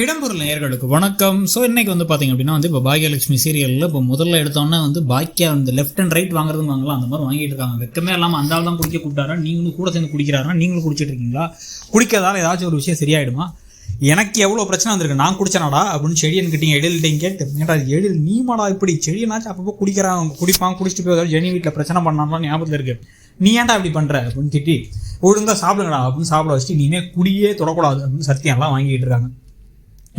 இடம்பொருள் நேயர்களுக்கு வணக்கம். ஸோ இன்னைக்கு வந்து பார்த்தீங்க அப்படின்னா இப்போ பாக்யலட்சுமி சீரியலில் இப்போ முதல்ல எடுத்தோன்னே பாக்கியா லெஃப்ட் அண்ட் ரைட் வாங்குறதுன்னு வாங்கலாம் அந்த மாதிரி வாங்கிட்டு இருக்காங்க. வெக்கமே இல்லாமல் அந்த ஆள் தான் குடிக்க கூப்பிட்டாரா, நீங்களும் கூட சேர்ந்து குடிக்கிறாரா, நீங்களும் குடிச்சிட்டு இருக்கீங்களா, குடிக்கிறதால ஏதாச்சும் ஒரு விஷயம் சரியாயிடுமா, எனக்கு எவ்வளோ பிரச்சனை வந்திருக்கு, நான் குடிச்சனாடா அப்படின்னு செடியன் கிட்டீங்க எழில்கிட்டையும் கேட்டு, ஏன்டா எழில் நீமாடா இப்படி செடியனாச்சும் அப்பப்போ குடிப்பான் குடிச்சிட்டு போய் ஜெனி வீட்டில் பிரச்சனை பண்ணாமல் ஞாபகத்தில் இருக்கு, நீ ஏன்டா இப்படி பண்ணுற அப்படின்னு திட்டி ஒழுங்காக சாப்பிடுங்கடா அப்படின்னு சாப்பிட வச்சுட்டு இனிமே குடியே தொடக்கூடாது அப்படின்னு சத்தியம்லாம் வாங்கிட்டு இருக்காங்க.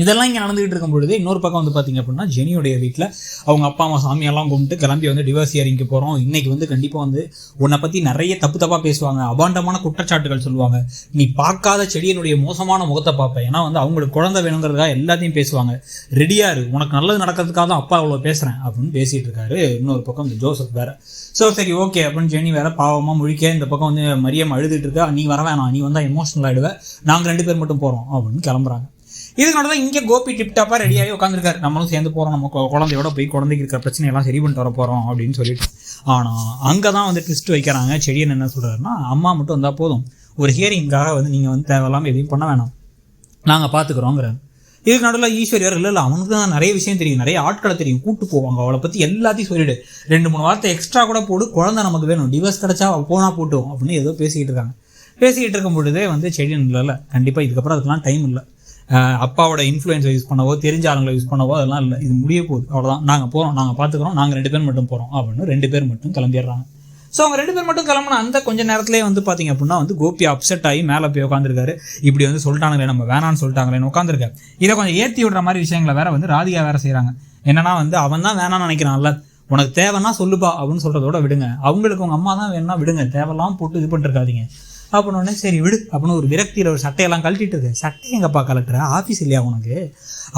இதெல்லாம் இங்கே நடந்துகிட்டு இருக்கும் பொழுது இன்னொரு பக்கம் பார்த்தீங்க அப்படின்னா ஜெனியோடைய வீட்டில் அவங்க அப்பா அம்மா சாமியெல்லாம் கும்பிட்டு கிளம்பி டிவோர்ஸ் ஹியரிங்க்கு போகிறோம். இன்னைக்கு கண்டிப்பாக உன்னை பற்றி நிறைய தப்பாக பேசுவாங்க, அபாண்டமான குற்றச்சாட்டுகள் சொல்லுவாங்க, நீ பார்க்காத செடியினுடைய மோசமான முகத்தை பார்ப்பேன், ஏன்னா அவங்களுக்கு குழந்தை வேணுங்கிறதுக்காக எல்லாத்தையும் பேசுவாங்க, ரெடியாரு உனக்கு நல்லது நடக்கிறதுக்காக தான் அப்பா அவ்வளோ பேசுகிறேன் அப்படின்னு பேசிகிட்டு இருக்காரு. இன்னொரு பக்கம் ஜோசப் வேற. ஸோ சரி ஓகே அப்படின்னு ஜெனி வேற பாவமாக முழிக்க, இந்த பக்கம் மரியம் அழுதுட்டு இருக்கா, நீ வர வேணாம், நீ வந்தால் எமோஷனல் ஆகிடுவேன், நாங்கள் 2 பேர் மட்டும் போகிறோம் அப்படின்னு கிளம்புறாங்க. இதனால தான் இங்கே கோபி டிப்டாப்பாக ரெடியாகி உட்காந்துருக்காரு, நம்மளும் சேர்ந்து போகிறோம், நம்ம குழந்தையோட போய் குழந்தைக்கு இருக்கிற பிரச்சனையெல்லாம் சரி பண்ணிட்டு வர போகிறோம் அப்படின்னு சொல்லிட்டு. ஆனால் அங்கே தான் ட்விஸ்ட் வைக்கிறாங்க. செடியன் என்ன சொல்கிறாருன்னா, அம்மா மட்டும் வந்தால் போதும், ஒரு ஹியரிங்காக நீங்கள் தேவையில்லாமல் எதையும் பண்ண வேணாம், நாங்கள் பார்த்துக்குறோங்கிறாங்க. இதுக்கு நடுவில் ஈஸ்வரியர் இல்லை அவனுக்கு தான் நிறைய விஷயம் தெரியும், நிறைய ஆட்களை தெரியும், கூட்டு போவாங்க, அவளை பற்றி எல்லாத்தையும் சொல்லிவிடு, 2-3 வார்த்தை எக்ஸ்ட்ரா கூட போடு, குழந்தை நமக்கு வேணும், டிவோர்ஸ் கிடச்சா போனால் போட்டோம் அப்படின்னு ஏதோ பேசிக்கிட்டு இருக்காங்க. பேசிக்கிட்டு இருக்கும் பொழுதே செடியன் இல்லை, கண்டிப்பாக இதுக்கப்புறம் அதுக்கெல்லாம் டைம் இல்லை, அப்பாவோட இன்ஃப்ளூயன்ஸை யூஸ் பண்ணவோ தெரிஞ்ச ஆளுங்களை யூஸ் பண்ணவோ அதெல்லாம் இல்லை, இது முடிய போகுது, அவ்வளோதான், நாங்கள் போகிறோம், நாங்கள் பார்த்துக்குறோம், நாங்கள் 2 பேர் மட்டும் போகிறோம் அப்படின்னு 2 பேர் மட்டும் கிளம்பிடுறாங்க. ஸோ அவங்க 2 பேர் மட்டும் கிளம்புனா அந்த கொஞ்சம் நேரத்துலேயே பார்த்தீங்க அப்படின்னா கோபி அப்செட் ஆகி மேலே போய் உட்காந்துருக்காரு. இப்படி சொல்லிட்டாங்களே, நம்ம வேணான்னு சொல்லிட்டாங்களேன்னு உட்காந்துருக்காரு. இதை கொஞ்சம் ஏற்றி விடுற மாதிரி விஷயங்களை வேற ராதிகா வேற செய்கிறாங்க. என்னன்னா அவன் தான் வேணான்னு நினைக்கிறான்ல, உனக்கு தேவைன்னா சொல்லுப்பா அப்படின்னு சொல்கிறதோட விடுங்க, அவங்களுக்கு உங்கள் அம்மா தான் வேணும்னா விடுங்க, தேவையெல்லாம் போட்டு இது பண்ணிருக்காதீங்க அப்படின்னு. சரி விடு அப்படின்னு ஒரு விரக்தியில் ஒரு சட்டையெல்லாம் கழட்டிட்டு இருக்கு. சட்டை எங்கப்பா கலட்டுற, ஆஃபீஸ் இல்லையா உனக்கு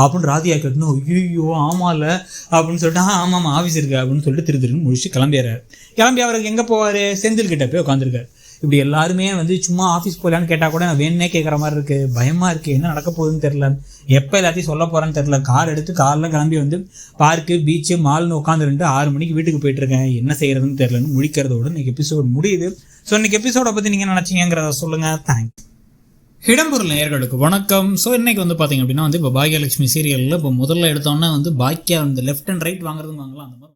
அப்படின்னு ராதியா கேட்கணும். ஐயோ ஆமா இல்லை அப்படின்னு சொல்லிட்டு, ஆமாம் ஆஃபீஸ் இருக்கு அப்படின்னு சொல்லிட்டு திருன்னு முடிச்சு கிளம்பிடுறாரு. கிளம்பி அவருக்கு எங்கே போவார், செந்தில் கிட்ட போய் உட்காந்துருக்காரு. இப்படி எல்லாருமே சும்மா ஆஃபீஸ் போகலான்னு கேட்டால் கூட நான் வேணுன்னே கேட்குற மாதிரி இருக்குது, பயமாக இருக்குது, என்ன நடக்க போகுதுன்னு தெரில, எப்போ எல்லாத்தையும் சொல்ல போகிறேன்னு தெரில, கார் எடுத்து காரில் கிளம்பி பார்க்கு பீச்சு மால்னு உட்காந்துருந்துட்டு 6 மணிக்கு வீட்டுக்கு போயிட்டுருக்கேன், என்ன செய்கிறதுன்னு தெரிலன்னு முடிக்கிறதோடு இன்றைக்கி எபிசோட் முடியுது. ஸோ இன்றைக்கி எபிசோடை பற்றி நீங்கள் நினச்சிங்கிறத சொல்லுங்கள். தேங்க்ஸ். இடம்பொருள் நேயர்களுக்கு வணக்கம். ஸோ இன்னைக்கு பார்த்தீங்க அப்படின்னா இப்போ பாக்யலட்சுமி சீரியலில் இப்போ முதல்ல எடுத்தோன்னே பாக்கியா லெஃப்ட் அண்ட் ரைட் வாங்குறதுன்னு வாங்கலாம் அந்த மாதிரி